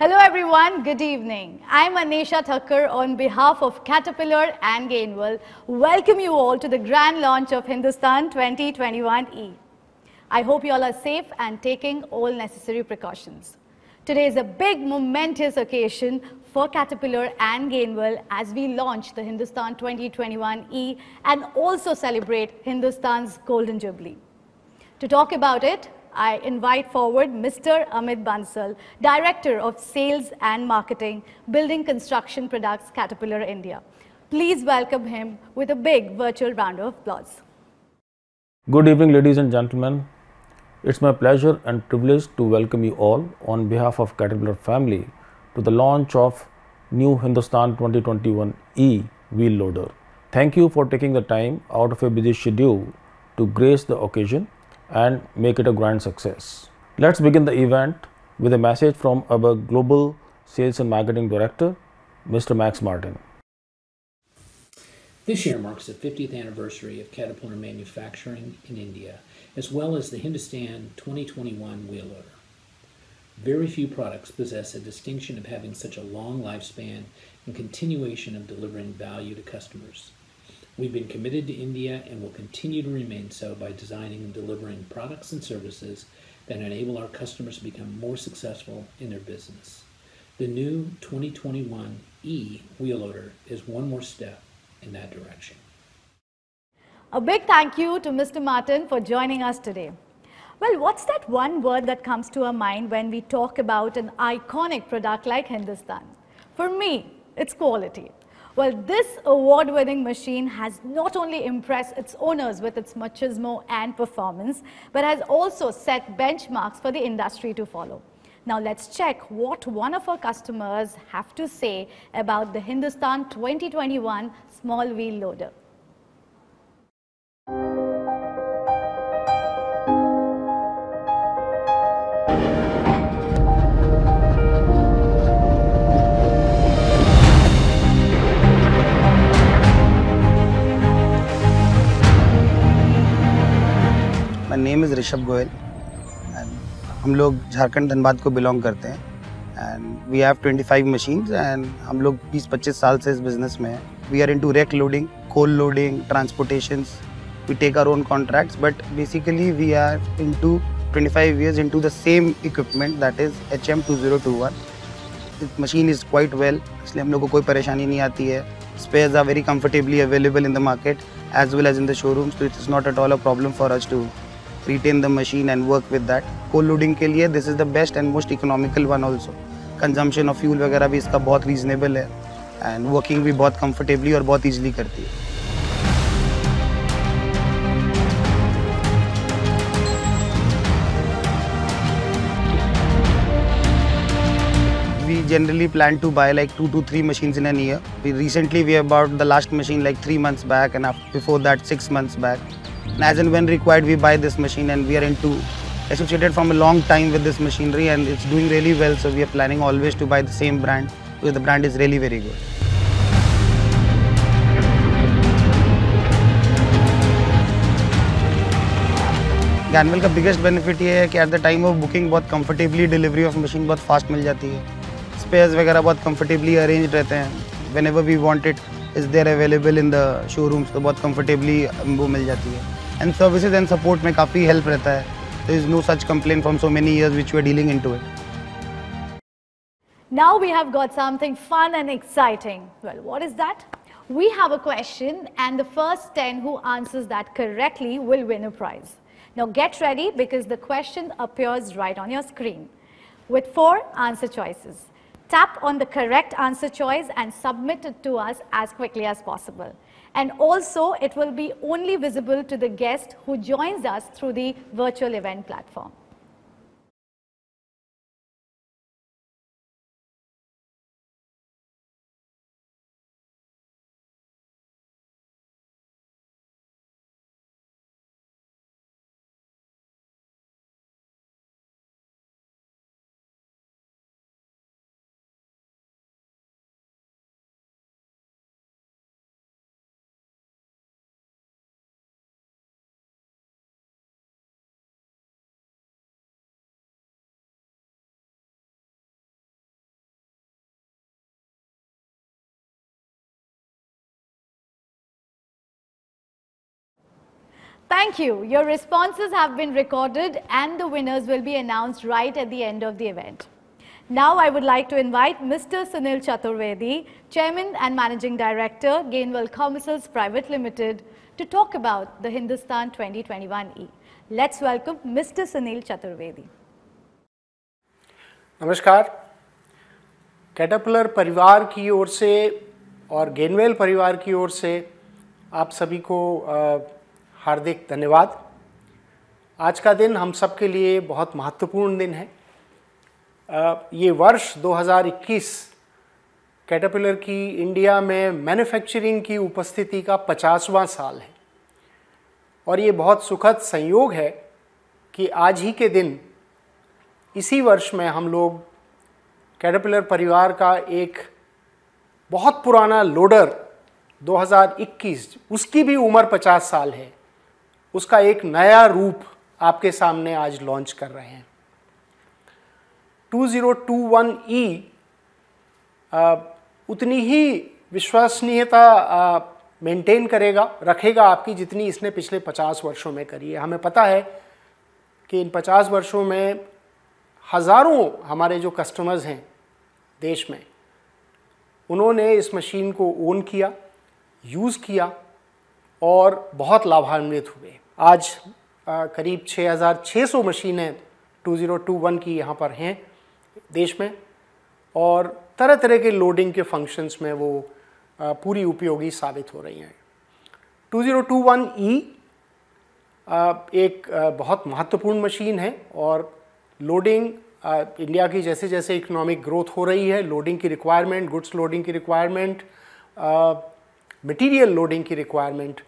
Hello everyone, good evening. I'm Anisha Thakkar on behalf of Caterpillar and Gainwell. Welcome you all to the grand launch of Hindustan 2021E. I hope you all are safe and taking all necessary precautions. Today is a big momentous occasion for Caterpillar and Gainwell as we launch the Hindustan 2021E and also celebrate Hindustan's Golden Jubilee. To talk about it, I invite forward Mr. Amit Bansal, Director of Sales and Marketing, Building Construction Products, Caterpillar India. Please welcome him with a big virtual round of applause. Good evening, ladies and gentlemen. It's my pleasure and privilege to welcome you all on behalf of Caterpillar family to the launch of new Hindustan 2021E wheel loader. Thank you for taking the time out of a busy schedule to grace the occasion and make it a grand success. Let's begin the event with a message from our Global Sales and Marketing Director, Mr. Max Martin. This year marks the 50th anniversary of Caterpillar manufacturing in India, as well as the Hindustan 2021 wheel loader. Very few products possess a distinction of having such a long lifespan and continuation of delivering value to customers. We've been committed to India and will continue to remain so by designing and delivering products and services that enable our customers to become more successful in their business. The new 2021E wheel loader is one more step in that direction. A big thank you to Mr. Martin for joining us today. Well, what's that one word that comes to our mind when we talk about an iconic product like Hindustan? For me, it's quality. Well, this award-winning machine has not only impressed its owners with its machismo and performance, but has also set benchmarks for the industry to follow. Now let's check what one of our customers have to say about the Hindustan 2021 small wheel loader. My name is Rishabh Goyal and हम लोग झारखंड धनबाद को belong करते हैं and we have 25 machines and हम लोग 20-25 साल से इस बिजनेस में हैं. We are into rack loading, coal loading, transportations. We take our own contracts, but basically we are into 25 years into the same equipment, that is HM2021. This machine is quite well, इसलिए हम लोग को कोई परेशानी नहीं आती है. Spares are very comfortably available in the market as well as in the showrooms, so it is not at all a problem for us to retain the machine and work with that. Coal loading के लिए this is the best and most economical one also. Consumption of fuel वगैरह भी इसका बहुत reasonable है and working भी बहुत comfortably और बहुत easily करती है. We generally plan to buy like 2 to 3 machines in a year. We bought the last machine like 3 months back and before that 6 months back. And as and when required, we buy this machine and we are associated from a long time with this machinery and it's doing really well. So we are planning always to buy the same brand because the brand is really very good. Gainwell का biggest benefit ये है कि at the time of booking बहुत comfortably delivery of machine बहुत fast मिल जाती है. Spares वगैरह बहुत comfortably arranged रहते हैं. Whenever we want it, is there available in the showrooms तो बहुत comfortably वो मिल जाती है. And services and support में काफ़ी help रहता है. There is no such complaint from so many years which we are dealing into it. Now we have got something fun and exciting. Well, what is that? We have a question and the first 10 who answers that correctly will win a prize. Now get ready because the question appears right on your screen with 4 answer choices. Tap on the correct answer choice and submit it to us as quickly as possible. And also, it will be only visible to the guest who joins us through the virtual event platform. Thank you. Your responses have been recorded and the winners will be announced right at the end of the event. Now I would like to invite Mr. Sunil Chaturvedi, Chairman and Managing Director, Gainwell Commercials Private Limited, to talk about the Hindustan 2021E. Let's welcome Mr. Sunil Chaturvedi. नमस्कार। Caterpillar परिवार की ओर से और गेनवेल परिवार की ओर से आप सभी को हार्दिक धन्यवाद। आज का दिन हम सब के लिए बहुत महत्वपूर्ण दिन है। ये वर्ष 2021 कैटरपिलर की इंडिया में मैन्युफैक्चरिंग की उपस्थिति का 50वां साल है और ये बहुत सुखद संयोग है कि आज ही के दिन इसी वर्ष में हम लोग कैटरपिलर परिवार का एक बहुत पुराना लोडर 2021, उसकी भी उम्र 50 साल है, उसका एक नया रूप आपके सामने आज लॉन्च कर रहे हैं। 2021E उतनी ही विश्वसनीयता मेंटेन रखेगा आपकी जितनी इसने पिछले 50 वर्षों में करी है। हमें पता है कि इन 50 वर्षों में हज़ारों हमारे जो कस्टमर्स हैं देश में, उन्होंने इस मशीन को ओन किया, यूज़ किया और बहुत लाभान्वित हुए। आज करीब 6600 मशीनें 2021 की यहाँ पर हैं देश में और तरह तरह के लोडिंग के फंक्शंस में वो पूरी उपयोगी साबित हो रही हैं। 2021E एक बहुत महत्वपूर्ण मशीन है और लोडिंग इंडिया की जैसे जैसे इकोनॉमिक ग्रोथ हो रही है, लोडिंग की रिक्वायरमेंट, गुड्स लोडिंग की रिक्वायरमेंट, मटेरियल लोडिंग की रिक्वायरमेंट,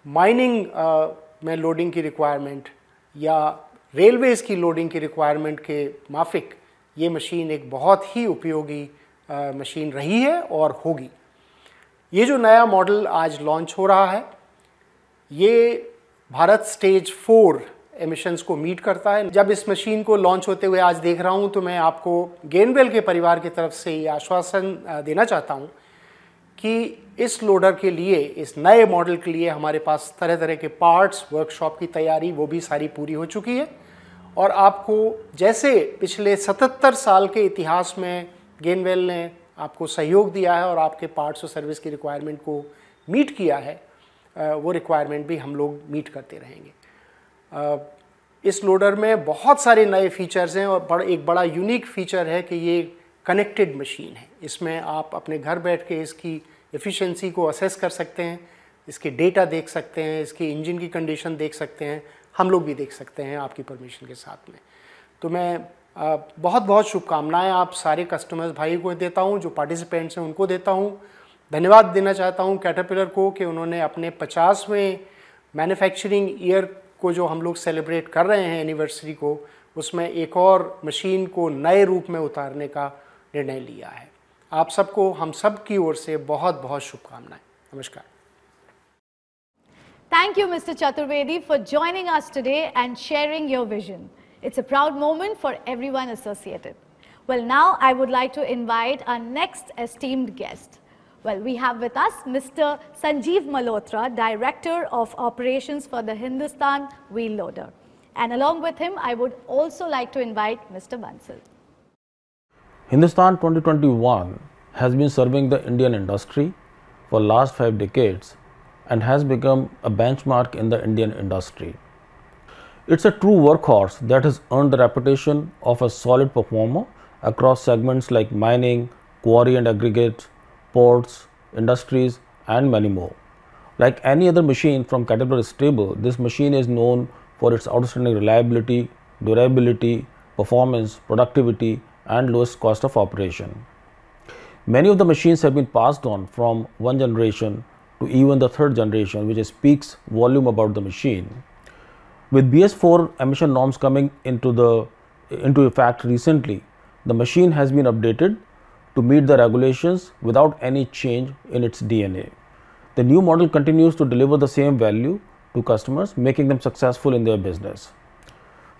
माइनिंग में लोडिंग की रिक्वायरमेंट या रेलवेज़ की लोडिंग की रिक्वायरमेंट के माफिक ये मशीन एक बहुत ही उपयोगी मशीन रही है और होगी। ये जो नया मॉडल आज लॉन्च हो रहा है ये भारत स्टेज 4 एमिशंस को मीट करता है। जब इस मशीन को लॉन्च होते हुए आज देख रहा हूँ तो मैं आपको गेनवेल के परिवार की तरफ से ये आश्वासन देना चाहता हूँ कि इस लोडर के लिए, इस नए मॉडल के लिए हमारे पास तरह तरह के पार्ट्स, वर्कशॉप की तैयारी वो भी सारी पूरी हो चुकी है और आपको जैसे पिछले 77 साल के इतिहास में गेनवेल ने आपको सहयोग दिया है और आपके पार्ट्स और सर्विस की रिक्वायरमेंट को मीट किया है, वो रिक्वायरमेंट भी हम लोग मीट करते रहेंगे। इस लोडर में बहुत सारे नए फीचर्स हैं और एक बड़ा यूनिक फीचर है कि ये कनेक्टेड मशीन है। इसमें आप अपने घर बैठ के इसकी एफिशिएंसी को असेस कर सकते हैं, इसके डेटा देख सकते हैं, इसकी इंजन की कंडीशन देख सकते हैं, हम लोग भी देख सकते हैं आपकी परमिशन के साथ में। तो मैं बहुत बहुत शुभकामनाएं आप सारे कस्टमर्स भाई को देता हूं, जो पार्टिसिपेंट्स हैं उनको देता हूं। धन्यवाद देना चाहता हूं कैटरपिलर को कि उन्होंने अपने 50वें मैन्युफैक्चरिंग ईयर को जो हम लोग सेलिब्रेट कर रहे हैं एनिवर्सरी को, उसमें एक और मशीन को नए रूप में उतारने का निर्णय लिया है। आप सबको हम सब की ओर से बहुत बहुत शुभकामनाएं। नमस्कार। Thank you, Mr. Chaturvedi, for joining us today and sharing your vision. It's a proud moment for everyone associated. Well, now I would like to invite our next esteemed guest. Well, we have with us Mr. Sanjeev Malhotra, Director of Operations for the Hindustan Wheel Loader. And along with him, I would also like to invite Mr. Bansal. Hindustan 2021 has been serving the Indian industry for last 5 decades and has become a benchmark in the Indian industry. It's a true workhorse that has earned the reputation of a solid performer across segments like mining, quarry and aggregates, ports, industries and many more. Like any other machine from Caterpillar stable, this machine is known for its outstanding reliability, durability, performance, productivity and lowest cost of operation. Many of the machines have been passed on from one generation to even the third generation, which speaks volume about the machine. With BS4 emission norms coming into effect recently, the machine has been updated to meet the regulations without any change in its DNA. The new model continues to deliver the same value to customers, making them successful in their business.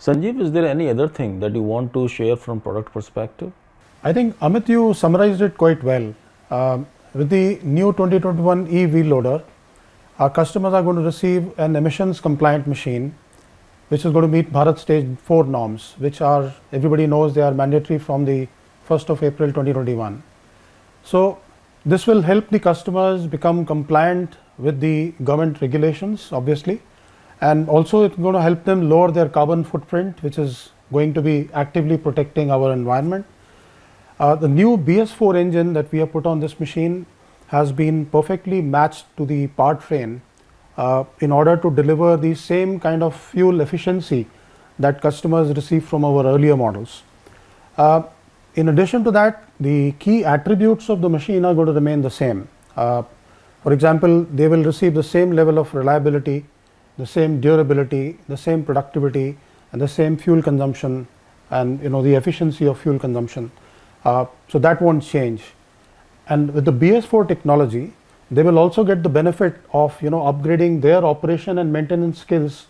Sanjeev, is there any other thing that you want to share from product perspective? I think Amit, you summarized it quite well. With the new 2021E wheel loader, our customers are going to receive an emissions compliant machine which is going to meet Bharat Stage 4 norms, which are, everybody knows, they are mandatory from the 1st of April 2021. So this will help the customers become compliant with the government regulations, obviously, and also it's going to help them lower their carbon footprint, which is going to be actively protecting our environment. The new BS4 engine that we have put on this machine has been perfectly matched to the part frame in order to deliver the same kind of fuel efficiency that customers receive from our earlier models. In addition to that, the key attributes of the machine are going to remain the same. For example, they will receive the same level of reliability, the same durability, the same productivity, and the same fuel consumption, and the efficiency of fuel consumption. So that won't change. And with the BS4 technology, they will also get the benefit of upgrading their operation and maintenance skills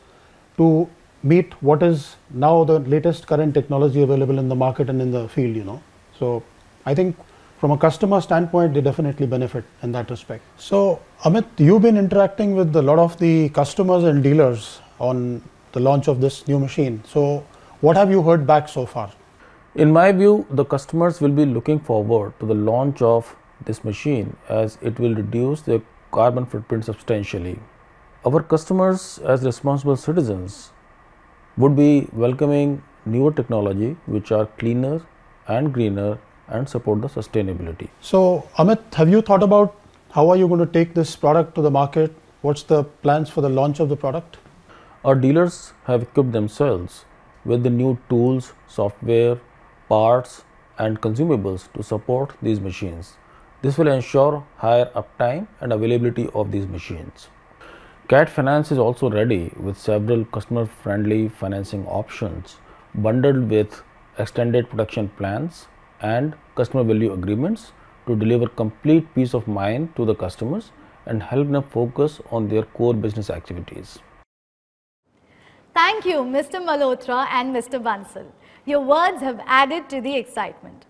to meet what is now the latest current technology available in the market and in the field. So I think from a customer standpoint, they definitely benefit in that respect. So Amit, you've been interacting with a lot of the customers and dealers on the launch of this new machine. So what have you heard back so far? In my view, the customers will be looking forward to the launch of this machine as it will reduce their carbon footprint substantially. Our customers, as responsible citizens, would be welcoming newer technology which are cleaner and greener and support the sustainability. So Amit, have you thought about how are you going to take this product to the market? What's the plans for the launch of the product? Our dealers have equipped themselves with the new tools, software, parts and consumables to support these machines. This will ensure higher uptime and availability of these machines. CAT Finance is also ready with several customer-friendly financing options bundled with extended production plans and customer value agreements to deliver complete peace of mind to the customers and help them focus on their core business activities. Thank you, Mr. Malhotra and Mr. Bansal. Your words have added to the excitement.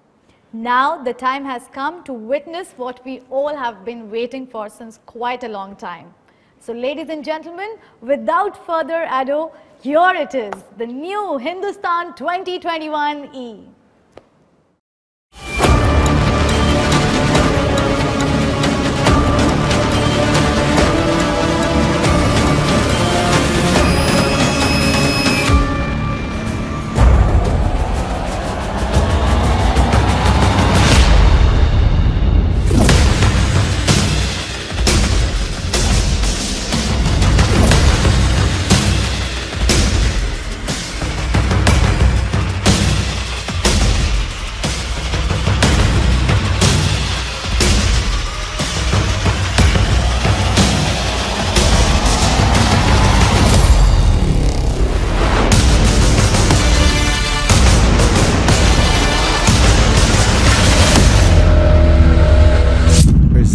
Now the time has come to witness what we all have been waiting for since quite a long time. So ladies and gentlemen, without further ado, here it is, the new Hindustan 2021E.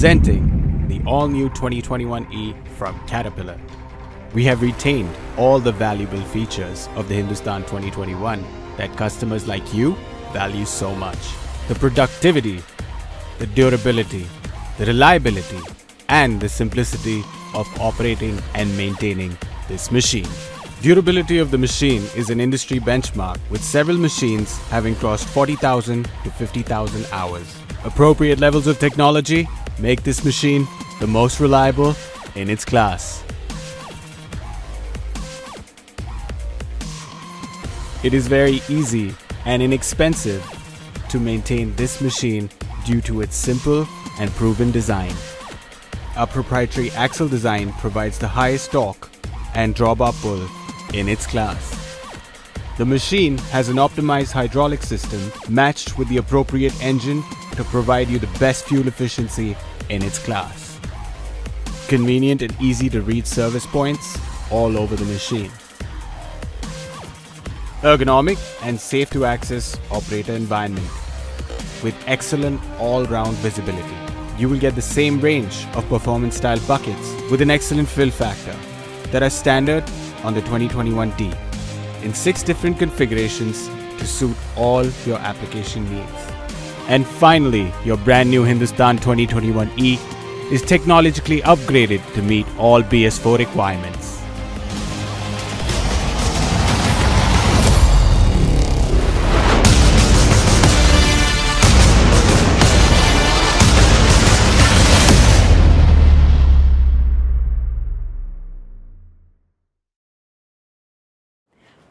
Presenting the all-new 2021E from Caterpillar. We have retained all the valuable features of the Hindustan 2021 that customers like you value so much. The productivity, the durability, the reliability, and the simplicity of operating and maintaining this machine. Durability of the machine is an industry benchmark, with several machines having crossed 40,000 to 50,000 hours. Appropriate levels of technology make this machine the most reliable in its class. It is very easy and inexpensive to maintain this machine due to its simple and proven design. Our proprietary axle design provides the highest torque and drawbar pull in its class. The machine has an optimized hydraulic system matched with the appropriate engine to provide you the best fuel efficiency in its class. Convenient and easy to reach service points all over the machine. Ergonomic and safe to access operator environment with excellent all-round visibility. You will get the same range of performance style buckets with an excellent fill factor that are standard on the 2021D in 6 different configurations to suit all your application needs. And finally, your brand new Hindustan 2021E is technologically upgraded to meet all BS4 requirements.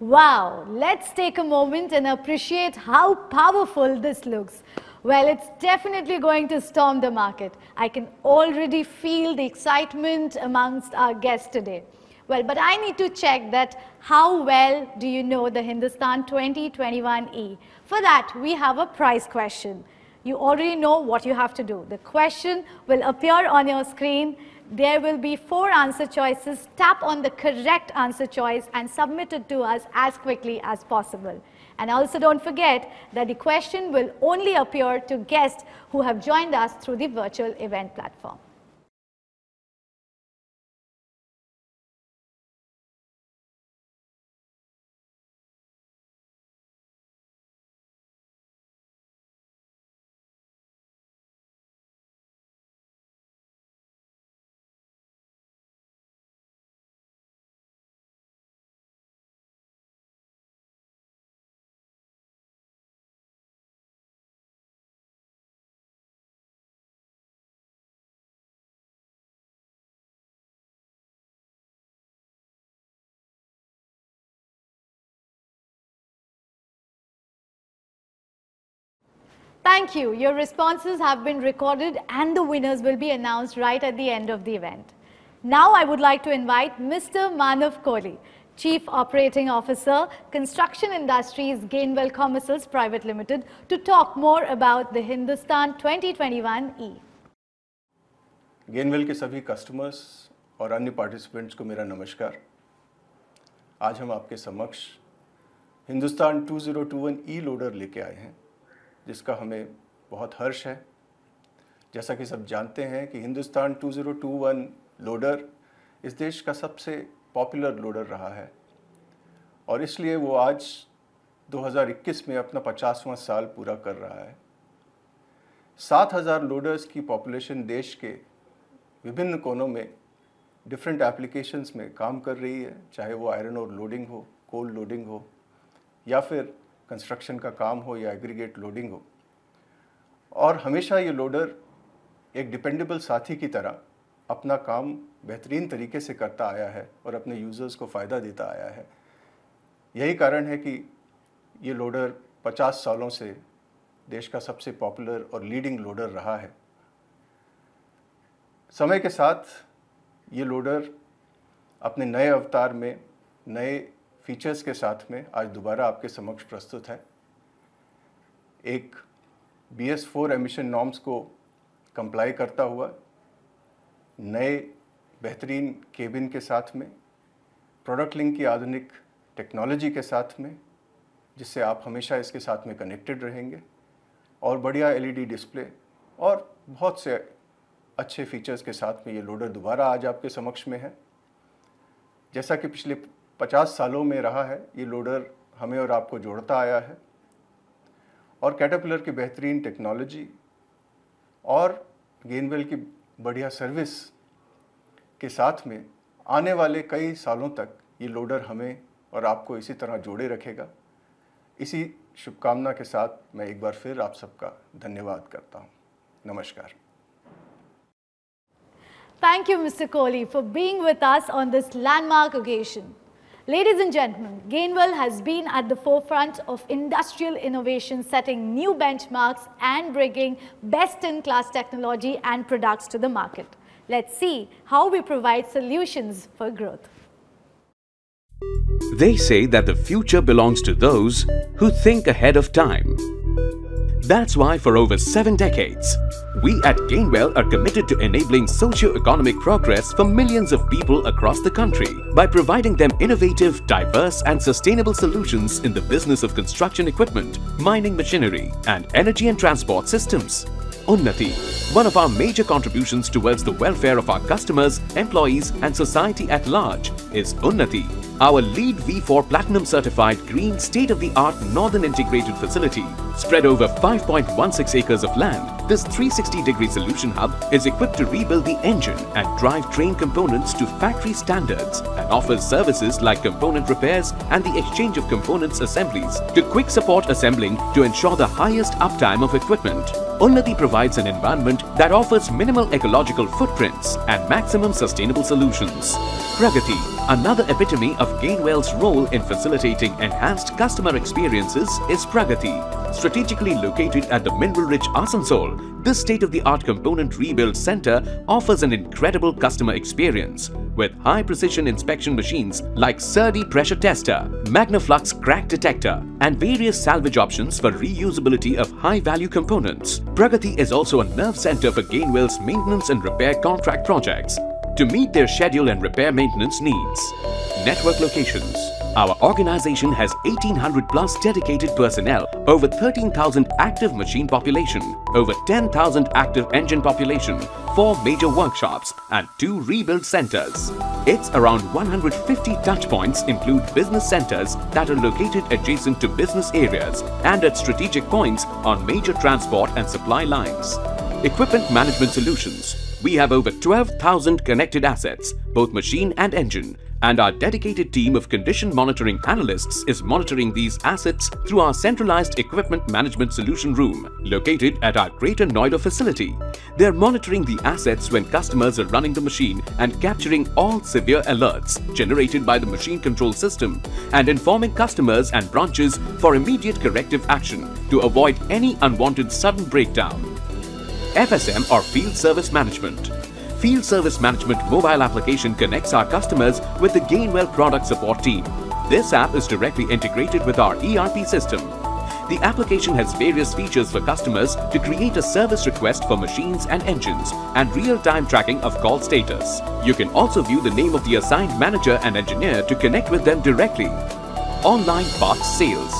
Wow, let's take a moment and appreciate how powerful this looks. Well, it's definitely going to storm the market. I can already feel the excitement amongst our guests today. Well, but I need to check that how well do you know the Hindustan 2021E? For that, we have a prize question. You already know what you have to do. The question will appear on your screen. There will be 4 answer choices. Tap on the correct answer choice and submit it to us as quickly as possible. And also don't forget that the question will only appear to guests who have joined us through the virtual event platform. Thank you. Your responses have been recorded and the winners will be announced right at the end of the event. Now I would like to invite Mr. Manav Kohli, Chief Operating Officer, Construction Industries Gainwell Commercials Private Limited, to talk more about the Hindustan 2021E. गेनवेल के सभी customers और अन्य participants को मेरा नमस्कार। आज हम आपके समक्ष हिंदुस्तान 2021E लोडर लेके आए हैं, जिसका हमें बहुत हर्ष है। जैसा कि सब जानते हैं कि हिंदुस्तान 2021 लोडर इस देश का सबसे पॉपुलर लोडर रहा है और इसलिए वो आज 2021 में अपना 50वां साल पूरा कर रहा है। 7000 लोडर्स की पॉपुलेशन देश के विभिन्न कोनों में डिफरेंट एप्लीकेशंस में काम कर रही है, चाहे वो आयरन और लोडिंग हो, कोल लोडिंग हो या फिर कंस्ट्रक्शन का काम हो या एग्रीगेट लोडिंग हो। और हमेशा ये लोडर एक डिपेंडेबल साथी की तरह अपना काम बेहतरीन तरीके से करता आया है और अपने यूज़र्स को फ़ायदा देता आया है। यही कारण है कि ये लोडर 50 सालों से देश का सबसे पॉपुलर और लीडिंग लोडर रहा है। समय के साथ ये लोडर अपने नए अवतार में नए फीचर्स के साथ में आज दोबारा आपके समक्ष प्रस्तुत है। एक BS4 एमिशन नॉर्म्स को कंप्लाई करता हुआ नए बेहतरीन केबिन के साथ में, प्रोडक्ट लिंक की आधुनिक टेक्नोलॉजी के साथ में, जिससे आप हमेशा इसके साथ में कनेक्टेड रहेंगे, और बढ़िया LED डिस्प्ले और बहुत से अच्छे फीचर्स के साथ में ये लोडर दोबारा आज आपके समक्ष में है। जैसा कि पिछले 50 सालों में रहा है, ये लोडर हमें और आपको जोड़ता आया है और कैटरपिलर की बेहतरीन टेक्नोलॉजी और गेनवेल की बढ़िया सर्विस के साथ में आने वाले कई सालों तक ये लोडर हमें और आपको इसी तरह जोड़े रखेगा। इसी शुभकामना के साथ मैं एक बार फिर आप सबका धन्यवाद करता हूँ। नमस्कार। Thank you, Mr. Kohli, for being with us on this landmark occasion. Ladies and gentlemen, Gainwell has been at the forefront of industrial innovation, setting new benchmarks and bringing best-in-class technology and products to the market. Let's see how we provide solutions for growth. They say that the future belongs to those who think ahead of time. That's why for over 7 decades, we at Gainwell are committed to enabling socio-economic progress for millions of people across the country by providing them innovative, diverse and sustainable solutions in the business of construction equipment, mining machinery and energy and transport systems. Unnati, one of our major contributions towards the welfare of our customers, employees and society at large is Unnati, our LEED V4 Platinum certified green state-of-the-art northern integrated facility spread over 5.16 acres of land. This 360-degree solution hub is equipped to rebuild the engine and drivetrain components to factory standards and offers services like component repairs and the exchange of components assemblies to quick support assembling to ensure the highest uptime of equipment. Unnati provides an environment that offers minimal ecological footprints and maximum sustainable solutions. Pragati, another epitome of Gainwell's role in facilitating enhanced customer experiences, is Pragati. Strategically located at the mineral-rich Asansol, this state-of-the-art component rebuild center offers an incredible customer experience with high-precision inspection machines like SERDI pressure tester, Magnaflux crack detector, and various salvage options for reusability of high-value components. Pragati is also a nerve center for Gainwell's maintenance and repair contract projects to meet their schedule and repair maintenance needs. Network locations. Our organization has 1800 plus dedicated personnel, over 13,000 active machine population, over 10,000 active engine population, 4 major workshops and 2 rebuild centers. Its around 150 touch points include business centers that are located adjacent to business areas and at strategic points on major transport and supply lines. Equipment management solutions. We have over 12,000 connected assets, both machine and engine, and our dedicated team of condition monitoring analysts is monitoring these assets through our centralized equipment management solution room located at our Greater Noida facility. They are monitoring the assets when customers are running the machine and capturing all severe alerts generated by the machine control system and informing customers and branches for immediate corrective action to avoid any unwanted sudden breakdown. FSM or Field Service Management. Field Service Management mobile application connects our customers with the Gainwell product support team. This app is directly integrated with our ERP system. The application has various features for customers to create a service request for machines and engines and real-time tracking of call status. You can also view the name of the assigned manager and engineer to connect with them directly. Online parts sales.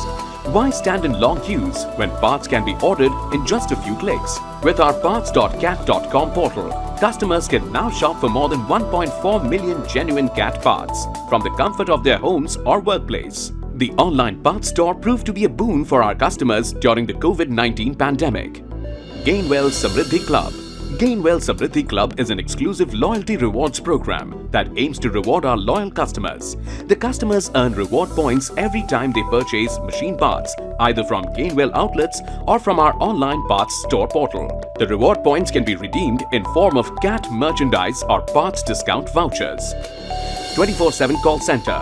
Why stand in long queues when parts can be ordered in just a few clicks? With our parts.cat.com portal, customers can now shop for more than 1.4 million genuine CAT parts from the comfort of their homes or workplace. The online parts store proved to be a boon for our customers during the COVID-19 pandemic. Gainwell Samriddhi Club. Gainwell Samriddhi Club is an exclusive loyalty rewards program that aims to reward our loyal customers. The customers earn reward points every time they purchase machine parts, either from Gainwell outlets or from our online parts store portal. The reward points can be redeemed in form of CAT merchandise or parts discount vouchers. 24/7 call center.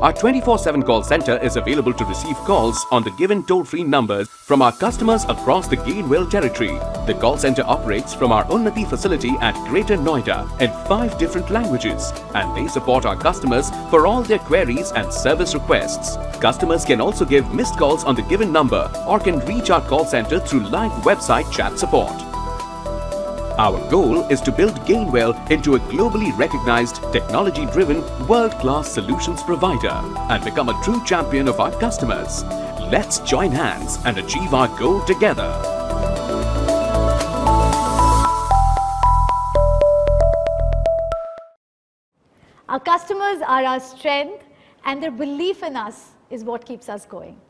Our 24/7 call center is available to receive calls on the given toll-free numbers from our customers across the Gainwell territory. The call center operates from our Unnati facility at Greater Noida in 5 different languages, and they support our customers for all their queries and service requests. Customers can also give missed calls on the given number or can reach our call center through live website chat support. Our goal is to build Gainwell into a globally recognized, technology-driven, world-class solutions provider and become a true champion of our customers. Let's join hands and achieve our goal together. Our customers are our strength, and their belief in us is what keeps us going.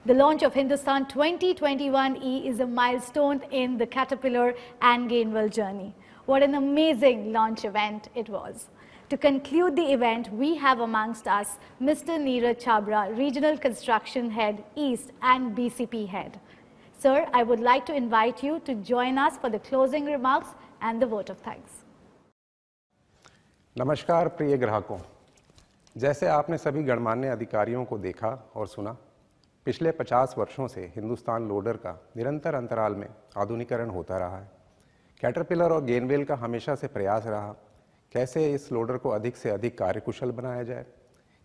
The launch of Hindustan 2021E is a milestone in the Caterpillar and Gainwell journey. What an amazing launch event it was. To conclude the event, we have amongst us Mr. Neeraj Chhabra, Regional Construction Head East and BCP Head. Sir, I would like to invite you to join us for the closing remarks and the vote of thanks. नमस्कार प्रिय ग्राहकों, जैसे आपने सभी गणमान्य अधिकारियों को देखा और सुना, पिछले 50 वर्षों से हिंदुस्तान लोडर का निरंतर अंतराल में आधुनिकीकरण होता रहा है। कैटरपिलर और गेनवेल का हमेशा से प्रयास रहा कैसे इस लोडर को अधिक से अधिक कार्यकुशल बनाया जाए,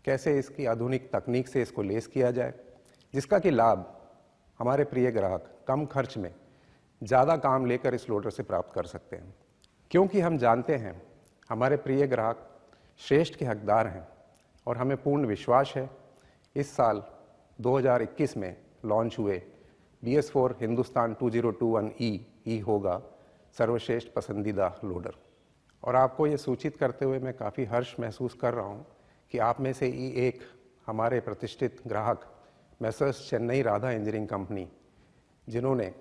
कैसे इसकी आधुनिक तकनीक से इसको लेस किया जाए, जिसका कि लाभ हमारे प्रिय ग्राहक कम खर्च में ज़्यादा काम लेकर इस लोडर से प्राप्त कर सकते हैं। क्योंकि हम जानते हैं हमारे प्रिय ग्राहक श्रेष्ठ के हकदार हैं और हमें पूर्ण विश्वास है इस साल 2021 में लॉन्च हुए BS4 हिंदुस्तान 2021E होगा सर्वश्रेष्ठ पसंदीदा लोडर। और आपको ये सूचित करते हुए मैं काफ़ी हर्ष महसूस कर रहा हूँ कि आप में से ही एक हमारे प्रतिष्ठित ग्राहक Messrs Chennai Radha engineering company, जिन्होंने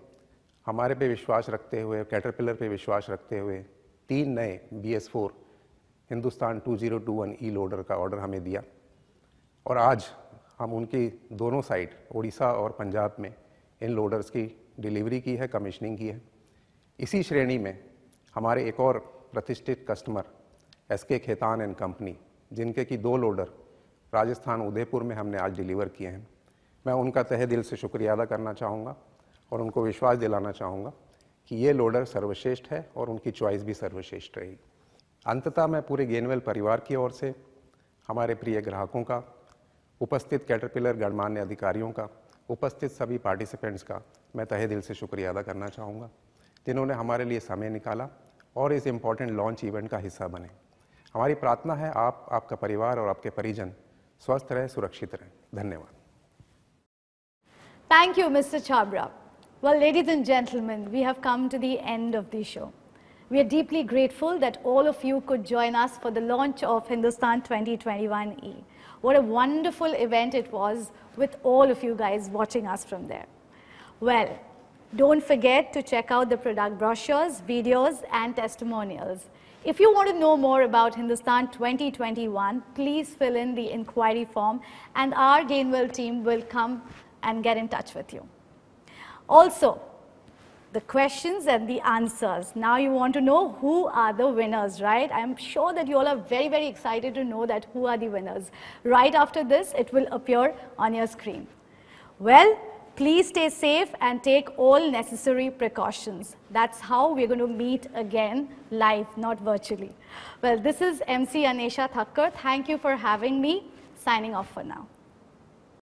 हमारे पे विश्वास रखते हुए, कैटरपिलर पे विश्वास रखते हुए 3 नए BS4 हिंदुस्तान 2021E लोडर का ऑर्डर हमें दिया और आज हम उनकी दोनों साइड उड़ीसा और पंजाब में इन लोडर्स की डिलीवरी की है, कमीशनिंग की है। इसी श्रेणी में हमारे एक और प्रतिष्ठित customer SK Khaitan and company, जिनके की 2 लोडर राजस्थान उदयपुर में हमने आज डिलीवर किए हैं, मैं उनका तहे दिल से शुक्रिया अदा करना चाहूँगा और उनको विश्वास दिलाना चाहूँगा कि ये लोडर सर्वश्रेष्ठ है और उनकी चॉइस भी सर्वश्रेष्ठ रहेगी। अंततः मैं पूरे गेनवेल परिवार की ओर से हमारे प्रिय ग्राहकों का, उपस्थित कैटरपिलर गणमान्य अधिकारियों का, उपस्थित सभी पार्टिसिपेंट्स का मैं तहे दिल से शुक्रिया अदा करना चाहूँगा जिन्होंने हमारे लिए समय निकाला और इस इम्पॉर्टेंट लॉन्च इवेंट का हिस्सा बने। हमारी प्रार्थना है आप, आपका परिवार और आपके परिजन स्वस्थ रहें, सुरक्षित रहें। धन्यवाद। Thank you, Mr. Chabra. Well, ladies and gentlemen, we have come to the end of the show. We are deeply grateful that all of you could join us for the launch of Hindustan 2021E. What a wonderful event it was with all of you guys watching us from there. Well, don't forget to check out the product brochures, videos and testimonials. If you want to know more about Hindustan 2021, please fill in the inquiry form and our Gainwell team will come and get in touch with you. Also, the questions and the answers. Now you want to know who are the winners, right? I'm sure that you all are very, very excited to know that who are the winners. Right after this, it will appear on your screen. Well, please stay safe and take all necessary precautions. That's how we're going to meet again live, not virtually. Well, this is MC Anisha Thakkar. Thank you for having me. Signing off for now.